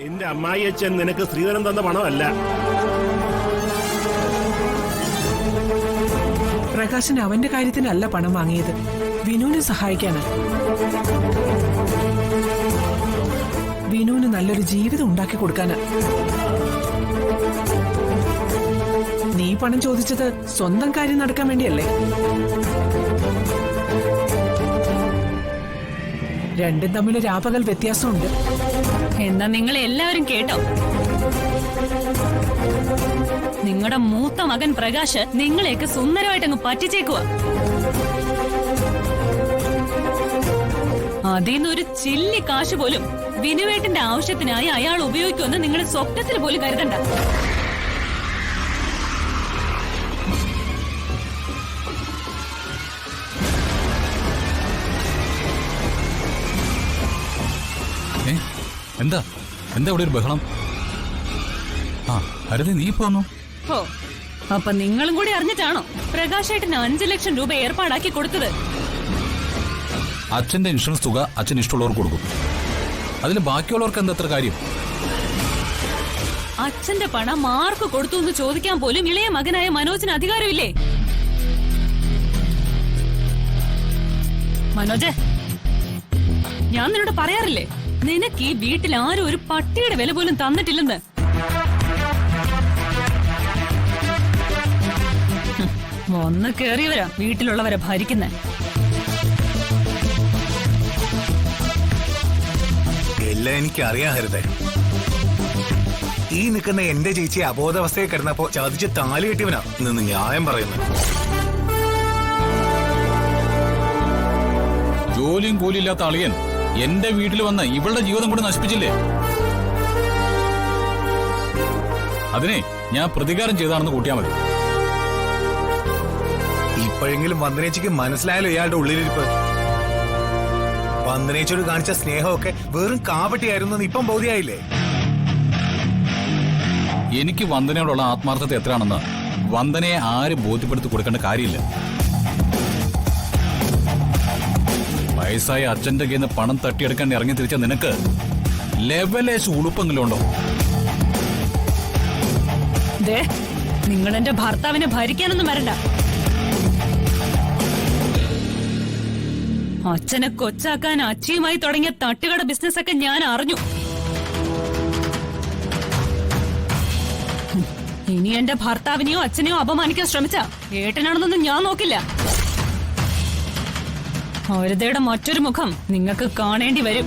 നിന്റെ അമ്മായിയച്ഛൻ നിനക്ക് സ്ത്രീധനം തന്ന പണമല്ല. പ്രകാശൻ അവന്റെ കാര്യത്തിനല്ല പണം വാങ്ങിയത്, വിനുവിനെ സഹായിക്കാണ്. വിനുവിന് നല്ലൊരു ജീവിതം ഉണ്ടാക്കി കൊടുക്കാന്. നീ പണം ചോദിച്ചത് സ്വന്തം കാര്യം നടക്കാൻ വേണ്ടിയല്ലേ? രണ്ടും തമ്മിൽ രാപകൽ വ്യത്യാസമുണ്ട്. എന്നാ നിങ്ങൾ എല്ലാവരും കേട്ടോ, നിങ്ങളുടെ മൂത്ത മകൻ പ്രകാശ് നിങ്ങളെയൊക്കെ സുന്ദരമായിട്ടങ്ങ് പറ്റിച്ചേക്കുവാ. അതിന്നൊരു ചില്ലി കാശ് പോലും വിനുവേട്ടന്റെ ആവശ്യത്തിനായി അയാൾ ഉപയോഗിക്കുമെന്ന് നിങ്ങൾ സ്വപ്നത്തിൽ പോലും കരുതണ്ട. എന്താ എന്താ ഇവിടെ ഒരു ബഹളം? ആ ഹരിത, നീ പോന്നു? ഓ, അപ്പൊ നിങ്ങളും കൂടി അറിഞ്ഞിട്ടാണോ പ്രകാശേട്ടന് 5 ലക്ഷം രൂപ ഏർപ്പാടാക്കി കൊടുത്തത്? അച്ഛന്റെ ഇൻഷുറൻസ് തുക അച്ഛൻ ഇഷ്ടമുള്ളവർക്ക് കൊടുക്കും. അതിന് ബാക്കിയുള്ളവർക്ക് എന്താ എത്ര കാര്യം? അച്ഛന്റെ പണം ആർക്ക് കൊടുത്തു എന്ന് ചോദിക്കാൻ പോലും ഇളയ മകനായ മനോജിന് അധികാരമില്ലേ? മനോജ്, ഞാൻ നിന്നോട് പറയാറില്ലേ, നിനക്ക് ഈ വീട്ടിൽ ആരും ഒരു പട്ടിയുടെ വില പോലും തന്നിട്ടില്ലെന്ന്. വന്ന് കേറിയവരാ വീട്ടിലുള്ളവരെ ഭരിക്കുന്നെ. എല്ലാം എനിക്കറിയാം ഹരിത. ഈ നിൽക്കുന്ന എന്റെ ചേച്ചി അബോധാവസ്ഥയിൽ കിടന്നപ്പോ ചതിച്ച് താലി കെട്ടിയവനാ നിന്ന് ന്യായം പറയുന്നത്. ജോലിയും കൂലിയില്ലാത്ത അളിയൻ എന്റെ വീട്ടിൽ വന്ന് ഇവളുടെ ജീവിതം കൂടി നശിപ്പിച്ചില്ലേ? അതിനെ ഞാൻ പ്രതികാരം ചെയ്താണെന്ന് കൂട്ടിയാൽ മതി. ഇപ്പോഴെങ്കിലും വന്ദനേച്ചിക്ക് മനസ്സിലായാലോ ഇയാളുടെ ഉള്ളിലിരിപ്പ്? വന്ദനേച്ചോട് കാണിച്ച സ്നേഹമൊക്കെ വെറും കാപട്ടിയായിരുന്നു ഇപ്പം ബോധ്യായില്ലേ? എനിക്ക് വന്ദനയോടുള്ള ആത്മാർത്ഥത എത്രയാണെന്ന് വന്ദനയെ ആരും ബോധ്യപ്പെടുത്തി കൊടുക്കേണ്ട കാര്യമില്ല. വയസ്സായ അച്ഛന്റെ കയ്യിൽ നിന്ന് പണം തട്ടിയെടുക്കാൻ ഇറങ്ങി തിരിച്ച നിനക്ക് ലെവലേശ് ഉളുപ്പെങ്കിലും ഉണ്ടോ? നിങ്ങൾ എന്റെ ഭർത്താവിനെ ഭരിക്കാനൊന്നും വരണ്ട. അച്ഛനെ കൊച്ചാക്കാൻ അച്ഛയുമായി തുടങ്ങിയ തട്ടുകട ബിസിനസ് ഒക്കെ ഞാൻ അറിഞ്ഞു. ഇനി എന്റെ ഭർത്താവിനെയോ അച്ഛനെയോ അപമാനിക്കാൻ ശ്രമിച്ച ഏട്ടനാണെന്നൊന്നും ഞാൻ നോക്കില്ല. ഹരിതയുടെ മറ്റൊരു മുഖം നിങ്ങൾക്ക് കാണേണ്ടി വരും.